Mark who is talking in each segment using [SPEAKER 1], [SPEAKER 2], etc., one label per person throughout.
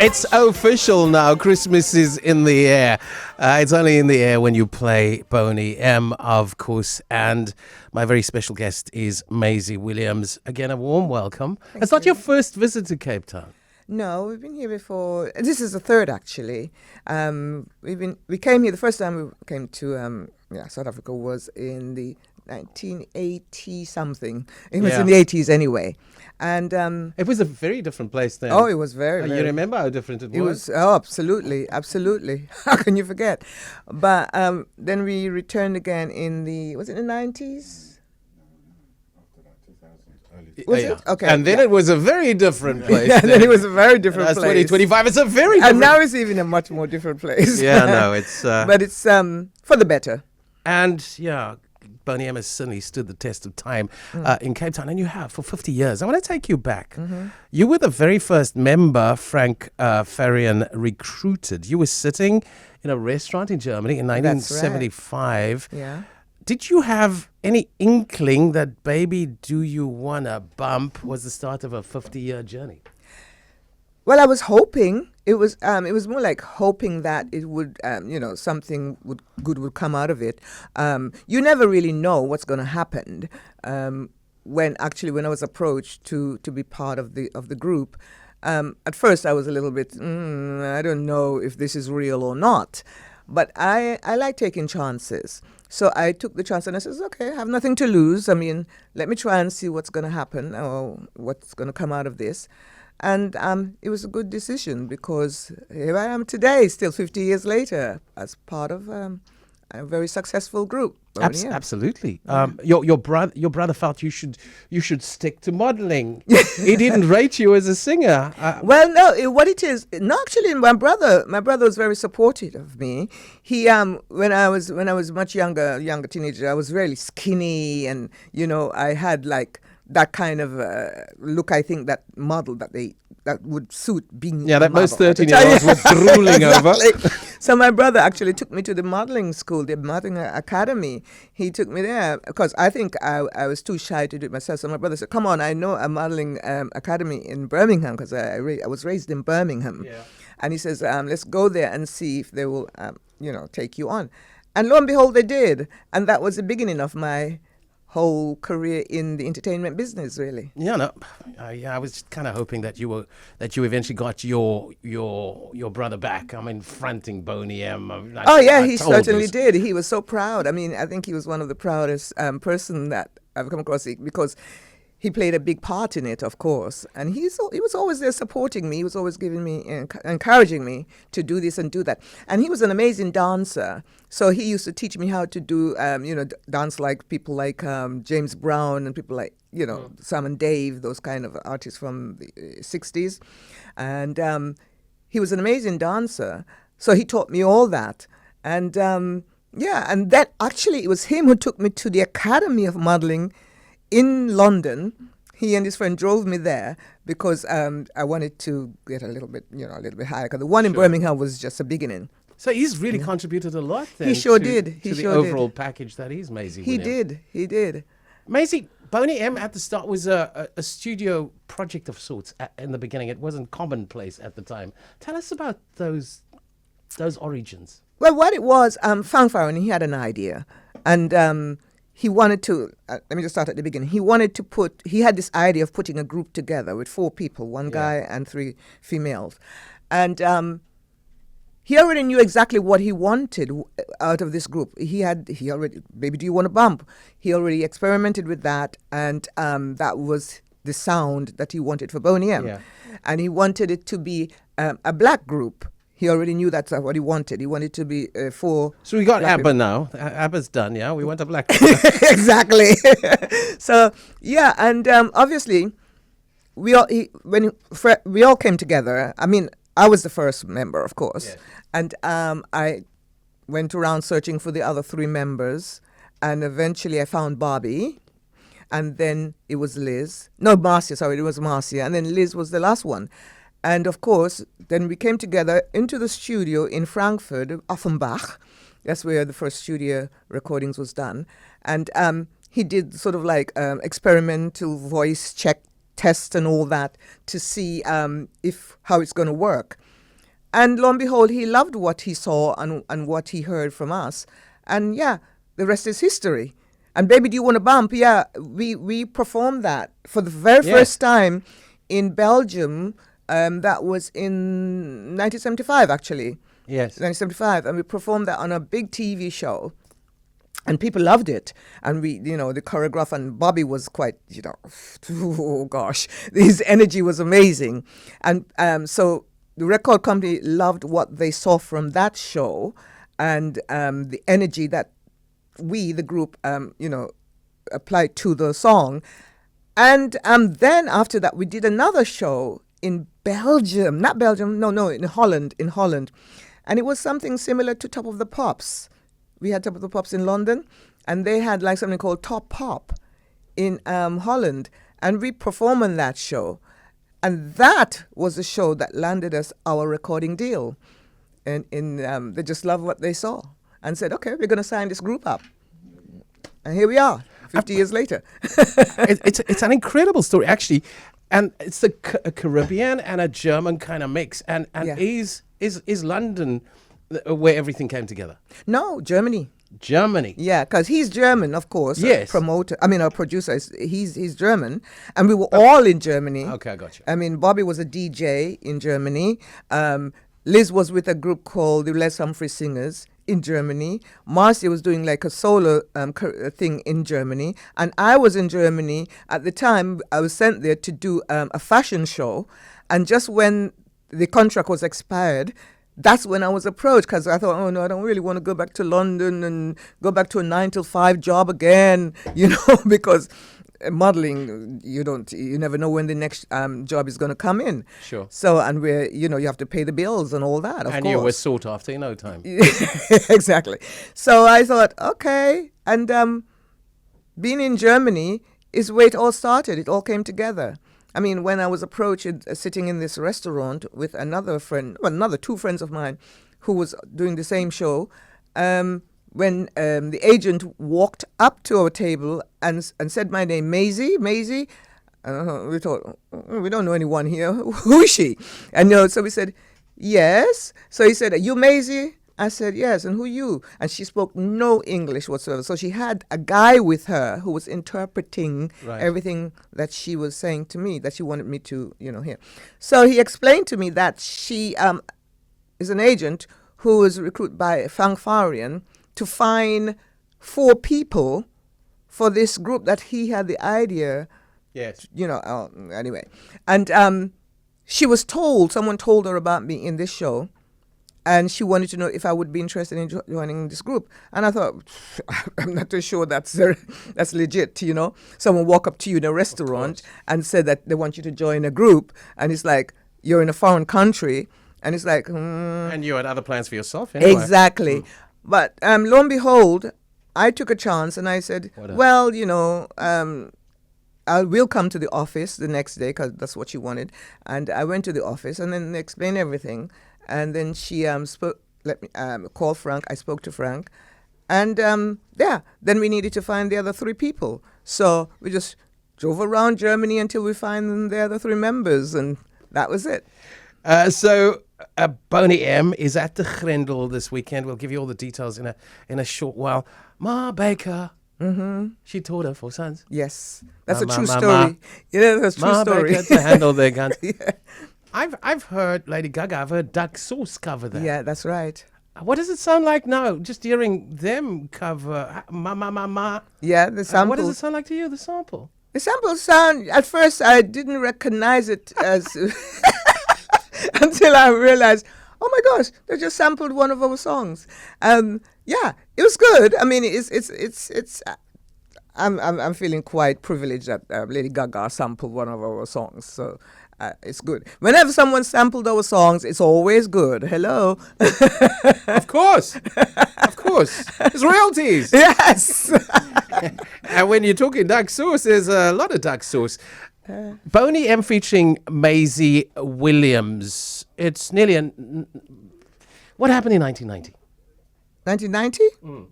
[SPEAKER 1] It's official now. Christmas is in the air. It's only in the air when you play Boney M, of course. And my very special guest is Maizie Williams. Again, a warm welcome. It's not your first visit to Cape Town.
[SPEAKER 2] No, we've been here before. This is the third, actually. We came here the first time we came to South Africa was in the 1980 something. It was in the 80s anyway, and
[SPEAKER 1] it was a very different place then.
[SPEAKER 2] Oh, it was very.
[SPEAKER 1] You remember how different it was?
[SPEAKER 2] Oh, absolutely. How can you forget? But then we returned again in the 90s. Was it? Okay.
[SPEAKER 1] And then it was a very different place.
[SPEAKER 2] Then it was a very different place.
[SPEAKER 1] 2025. It's a very different.
[SPEAKER 2] And now it's even a much more different place.
[SPEAKER 1] Yeah, no, it's.
[SPEAKER 2] But it's for the better.
[SPEAKER 1] And yeah, Boney M has certainly stood the test of time in Cape Town, and you have for 50 years. I want to take you back. Mm-hmm. You were the very first member Frank Farian recruited. You were sitting in a restaurant in Germany in 1975.
[SPEAKER 2] Right. Yeah.
[SPEAKER 1] Did you have any inkling that Baby Do You Wanna Bump was the start of a 50-year journey?
[SPEAKER 2] Well, I was hoping. It was more like hoping that it would, something good would come out of it. You never really know what's going to happen. When I was approached to be part of the group, at first I was a little bit, I don't know if this is real or not. But I like taking chances. So I took the chance and I said, okay, I have nothing to lose. I mean, let me try and see what's going to happen or what's going to come out of this. And it was a good decision because here I am today, still 50 years later, as part of a very successful group.
[SPEAKER 1] Absolutely. Yeah. Your brother felt you should stick to modeling. He didn't rate you as a singer.
[SPEAKER 2] Well, no. What it is, no, actually, my brother was very supportive of me. He when I was much younger teenager, I was really skinny, and I had like that kind of look. I think that model that would suit being
[SPEAKER 1] that most 13-year-olds were drooling over.
[SPEAKER 2] So my brother actually took me to the modeling school, the modeling academy. He took me there because I think I was too shy to do it myself. So my brother said, "Come on, I know a modeling academy in Birmingham because I was raised in Birmingham." Yeah. And he says, "Let's go there and see if they will, take you on." And lo and behold, they did, and that was the beginning of my whole career in the entertainment business, really.
[SPEAKER 1] Yeah, no, I was kind of hoping that you eventually got your brother back. I mean, fronting Boney M.
[SPEAKER 2] He certainly did. He was so proud. I mean, I think he was one of the proudest person that I've come across because he played a big part in it, of course. And he was always there supporting me. He was always giving me, encouraging me to do this and do that. And he was an amazing dancer. So he used to teach me how to do, dance like people like James Brown and people like, Sam and Dave, those kind of artists from the 60s. And he was an amazing dancer. So he taught me all that. And, and then actually it was him who took me to the Academy of Modeling in London. He and his friend drove me there because I wanted to get a little bit higher. Because the one in Birmingham was just a beginning.
[SPEAKER 1] So he's really contributed a lot then.
[SPEAKER 2] He sure did.
[SPEAKER 1] To the overall package that is Maizie Williams.
[SPEAKER 2] He did.
[SPEAKER 1] Maizie, Boney M at the start was a studio project of sorts in the beginning. It wasn't commonplace at the time. Tell us about those origins.
[SPEAKER 2] Well, what it was, Frank Farian, he had an idea. And he wanted to, let me just start at the beginning. He had this idea of putting a group together with 4 people, 1 guy and 3 females. And he already knew exactly what he wanted out of this group. He already, Baby Do You Want to Bump? He already experimented with that, and that was the sound that he wanted for Boney M. Yeah. And he wanted it to be a black group. He already knew that's what he wanted. He wanted to be for.
[SPEAKER 1] So we got ABBA now. ABBA's done, yeah? We want a black
[SPEAKER 2] Exactly. So, yeah, and obviously, we all came together. I mean, I was the first member, of course. Yes. And I went around searching for the other 3 members. And eventually I found Bobby. And then it was Liz. No, Marcia, sorry, it was Marcia. And then Liz was the last one. And of course, then we came together into the studio in Frankfurt, Offenbach. That's where the first studio recordings was done. And he did sort of like experimental voice check tests and all that to see how it's going to work. And lo and behold, he loved what he saw and what he heard from us. And yeah, the rest is history. And Baby, Do You Want to Bump? Yeah, we performed that for the very first time in Belgium. That was in 1975, actually.
[SPEAKER 1] Yes.
[SPEAKER 2] 1975. And we performed that on a big TV show. And people loved it. And we, the choreographer, and Bobby was quite, oh gosh, his energy was amazing. And so the record company loved what they saw from that show and the energy that we, the group, applied to the song. And then after that, we did another show in Belgium. Not Belgium, no, in Holland. And it was something similar to Top of the Pops. We had Top of the Pops in London, and they had like something called Top Pop in Holland. And we performed on that show. And that was the show that landed us our recording deal. And they just loved what they saw and said, okay, we're going to sign this group up. And here we are, 50 years later.
[SPEAKER 1] It's an incredible story, actually. And it's a Caribbean and a German kind of mix. And is London where everything came together?
[SPEAKER 2] No, Germany.
[SPEAKER 1] Germany.
[SPEAKER 2] Yeah, because he's German, of course.
[SPEAKER 1] Yes.
[SPEAKER 2] Our producer, he's German. And we were all in Germany.
[SPEAKER 1] Okay, I got you.
[SPEAKER 2] I mean, Bobby was a DJ in Germany. Liz was with a group called the Les Humphrey Singers in Germany. Marcia was doing like a solo thing in Germany. And I was in Germany. At the time, I was sent there to do a fashion show. And just when the contract was expired, that's when I was approached, because I thought, oh no, I don't really want to go back to London and go back to a 9-to-5 job again, because modeling, you never know when the next job is going to come in.
[SPEAKER 1] Sure.
[SPEAKER 2] So, and you have to pay the bills and all that, of course.
[SPEAKER 1] And you were sought after in no time.
[SPEAKER 2] Exactly. So I thought, okay. And being in Germany is where it all started. It all came together. I mean, when I was approached, sitting in this restaurant with another two friends of mine who was doing the same show, when the agent walked up to our table and said my name, Maizie, we thought, we don't know anyone here. Who is she? And so we said, yes. So he said, are you Maizie? I said, yes. And who you? And she spoke no English whatsoever. So she had a guy with her who was interpreting everything that she was saying to me, that she wanted me to, hear. So he explained to me that she is an agent who was recruited by Frank Farian to find 4 people for this group that he had the idea.
[SPEAKER 1] Yes.
[SPEAKER 2] Anyway. And someone told her about me in this show. And she wanted to know if I would be interested in joining this group. And I thought, I'm not too sure that's legit, Someone walk up to you in a restaurant and said that they want you to join a group. And it's like, you're in a foreign country. And it's like...
[SPEAKER 1] And you had other plans for yourself anyway.
[SPEAKER 2] Exactly. But lo and behold, I took a chance and I said, well, we'll come to the office the next day, because that's what she wanted. And I went to the office and then they explained everything. And then she called Frank. I spoke to Frank. And then we needed to find the other 3 people. So we just drove around Germany until we find the other 3 members. And that was it.
[SPEAKER 1] So Boney M is at the Grendel this weekend. We'll give you all the details in a short while. Ma Baker. Mm-hmm. She taught her 4 sons.
[SPEAKER 2] Yes. That's a true story. That's a true story.
[SPEAKER 1] Baker to handle their guns.
[SPEAKER 2] Yeah.
[SPEAKER 1] I've heard Lady Gaga. I've heard Duck Sauce cover that.
[SPEAKER 2] Yeah, that's right.
[SPEAKER 1] What does it sound like now? Just hearing them cover "Ma Ma Ma Ma."
[SPEAKER 2] Yeah, the sample.
[SPEAKER 1] What does it sound like to you? The sample.
[SPEAKER 2] The sample sound. At first, I didn't recognize it as until I realized, oh my gosh, they just sampled one of our songs. Yeah, it was good. I mean, it's. I'm feeling quite privileged that Lady Gaga sampled one of our songs. So. It's good. Whenever someone sampled our songs, it's always good. Hello.
[SPEAKER 1] Of course. It's royalties.
[SPEAKER 2] Yes.
[SPEAKER 1] And when you're talking Duck Sauce, there's a lot of Duck Sauce. Boney M featuring Maizie Williams. It's nearly what happened in 1990?
[SPEAKER 2] 1990?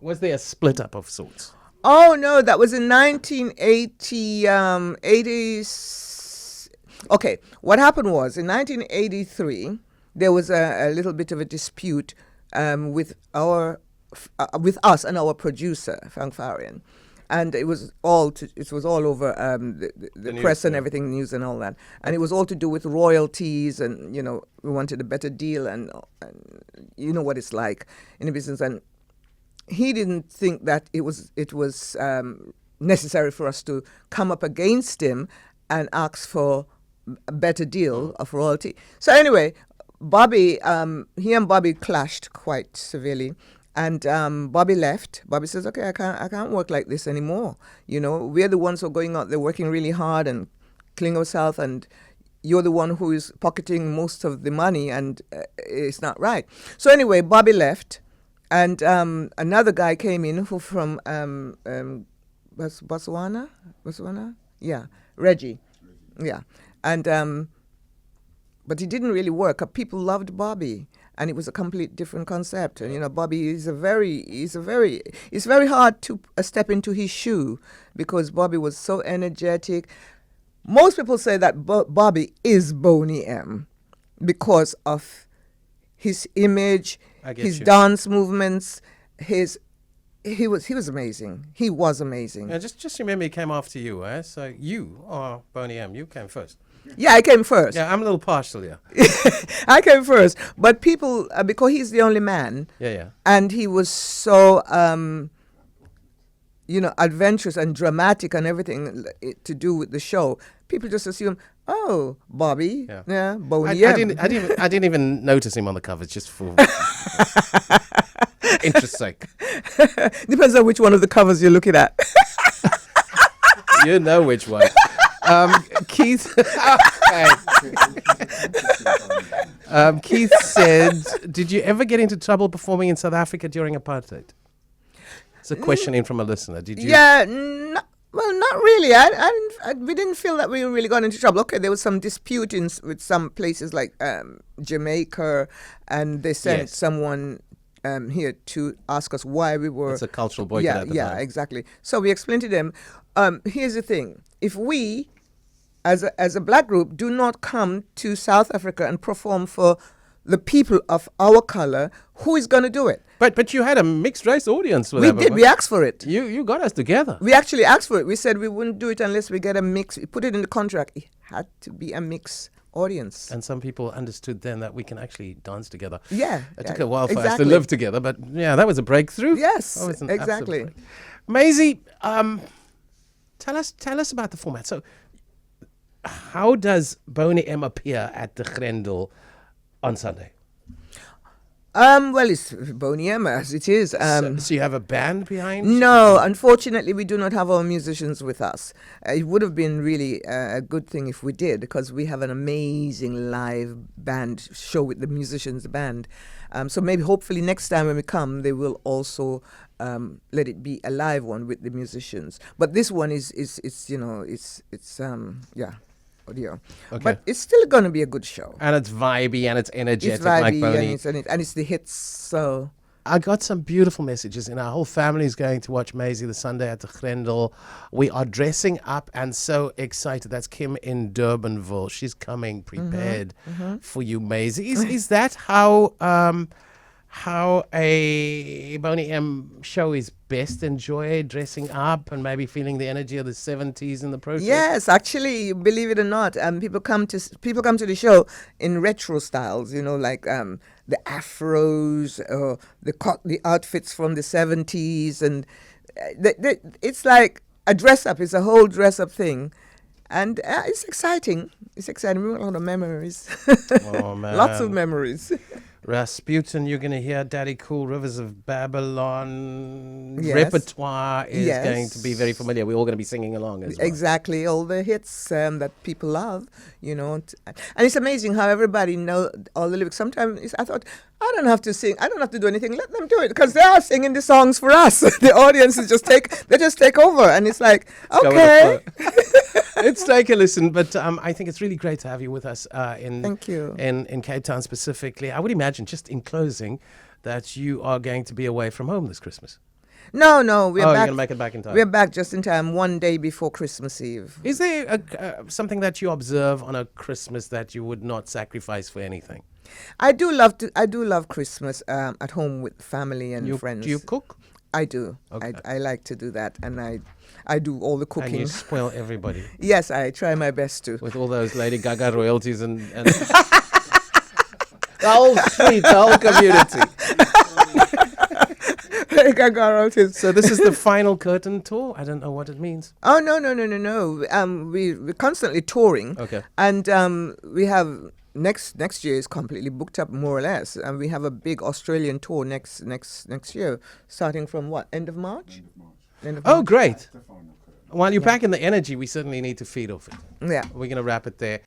[SPEAKER 1] Was there a split up of sorts?
[SPEAKER 2] Oh, no. That was in 1980. 80s. Okay, what happened was in 1983, there was a little bit of a dispute with with us and our producer, Frank Farian. And it was all over the press and everything, news and all that. And it was all to do with royalties, and we wanted a better deal, and you know what it's like in the business. And he didn't think that it was necessary for us to come up against him and ask for a better deal of royalty. So anyway, Bobby, he and Bobby clashed quite severely. And Bobby left. Bobby says, "Okay, I can't work like this anymore. We're the ones who are going out there working really hard and killing ourselves, and you're the one who is pocketing most of the money, and it's not right." So anyway, Bobby left, and another guy came in who from Botswana, yeah, Reggie, yeah, and but he didn't really work. People loved Bobby. And it was a complete different concept. And Bobby it's very hard to step into his shoe, because Bobby was so energetic. Most people say that Bobby is Boney M because of his image, his dance movements, he was amazing. He was amazing.
[SPEAKER 1] Yeah, just remember he came after you, eh? So you are Boney M. You came first.
[SPEAKER 2] Yeah, I came first.
[SPEAKER 1] Yeah, I'm a little partial here.
[SPEAKER 2] I came first. But people, because he's the only man.
[SPEAKER 1] Yeah.
[SPEAKER 2] And he was so, adventurous and dramatic and everything to do with the show. People just assume, oh, Bobby. Yeah, Boney M.
[SPEAKER 1] I didn't even notice him on the covers, just for interest's sake.
[SPEAKER 2] Depends on which one of the covers you're looking at.
[SPEAKER 1] You know which one. Keith Keith said, did you ever get into trouble performing in South Africa during apartheid? It's a question in from a listener. Did you?
[SPEAKER 2] Yeah, not really. We didn't feel that we really got into trouble. Okay, there was some dispute with some places like Jamaica, and they sent someone here to ask us why we were...
[SPEAKER 1] It's a cultural boycott at the time.
[SPEAKER 2] Yeah, exactly. So we explained to them, here's the thing. If we, as a black group, do not come to South Africa and perform for the people of our color, who is going to do it?
[SPEAKER 1] But you had a mixed race audience.
[SPEAKER 2] We did. We asked for it.
[SPEAKER 1] You got us together.
[SPEAKER 2] We actually asked for it. We said we wouldn't do it unless we get a mix. We put it in the contract. It had to be a mix audience.
[SPEAKER 1] And some people understood then that we can actually dance together.
[SPEAKER 2] Yeah.
[SPEAKER 1] It took a while for us to live together, but yeah, that was a breakthrough.
[SPEAKER 2] Yes, exactly.
[SPEAKER 1] Maizie, tell us about the format. So how does Boney M appear at the Grendel on Sunday?
[SPEAKER 2] Well, it's Boney M as it is.
[SPEAKER 1] So you have a band behind?
[SPEAKER 2] No, unfortunately, we do not have our musicians with us. It would have been really a good thing if we did, because we have an amazing live band show with the musicians, the band. So maybe, hopefully, next time when we come, they will also let it be a live one with the musicians. But this one is audio.
[SPEAKER 1] Okay.
[SPEAKER 2] But it's still going to be a good show.
[SPEAKER 1] And it's vibey and it's energetic,
[SPEAKER 2] it's vibey,
[SPEAKER 1] like Boney.
[SPEAKER 2] And it's the hits, so...
[SPEAKER 1] I got some beautiful messages, and our whole family is going to watch Maizie the Sunday at the Grendel. We are dressing up and so excited. That's Kim in Durbanville. She's coming prepared for you, Maizie. Is that how a Boney M show is best enjoyed, dressing up and maybe feeling the energy of the 70s in the process?
[SPEAKER 2] Yes, actually, believe it or not, people come to the show in retro styles, like the afros or the outfits from the 70s, and it's like a dress up. It's a whole dress up thing. And it's exciting. It's exciting. We have a lot of memories.
[SPEAKER 1] Oh, man.
[SPEAKER 2] Lots of memories.
[SPEAKER 1] Rasputin, you're going to hear Daddy Cool, Rivers of Babylon.
[SPEAKER 2] Yes.
[SPEAKER 1] Repertoire is going to be very familiar. We're all going to be singing along as well.
[SPEAKER 2] Exactly, all the hits that people love, And it's amazing how everybody know all the lyrics. Sometimes I thought, I don't have to sing. I don't have to do anything. Let them do it, because they are singing the songs for us. The audience is just take over, and it's like, okay.
[SPEAKER 1] Let's take a listen. But I think it's really great to have you with us
[SPEAKER 2] Thank you.
[SPEAKER 1] in Cape Town specifically. I would imagine, just in closing, that you are going to be away from home this Christmas.
[SPEAKER 2] No, we're back.
[SPEAKER 1] You're going to make it back in time.
[SPEAKER 2] We're back just in time, one day before Christmas Eve.
[SPEAKER 1] Is there something that you observe on a Christmas that you would not sacrifice for anything?
[SPEAKER 2] I do love Christmas at home with family and friends.
[SPEAKER 1] Do you cook?
[SPEAKER 2] I do.
[SPEAKER 1] Okay.
[SPEAKER 2] I like to do that, and I do all the cooking.
[SPEAKER 1] And you spoil everybody.
[SPEAKER 2] Yes, I try my best to.
[SPEAKER 1] With all those Lady Gaga royalties and the whole street, the whole community. So this is the final curtain tour? I don't know what it means.
[SPEAKER 2] Oh, no. We're constantly touring.
[SPEAKER 1] Okay.
[SPEAKER 2] And we have next year is completely booked up, more or less. And we have a big Australian tour next year, starting from what, end of March? End of March.
[SPEAKER 1] Oh, great. While you're back in the energy, we certainly need to feed off it.
[SPEAKER 2] Yeah.
[SPEAKER 1] We're going to wrap it there.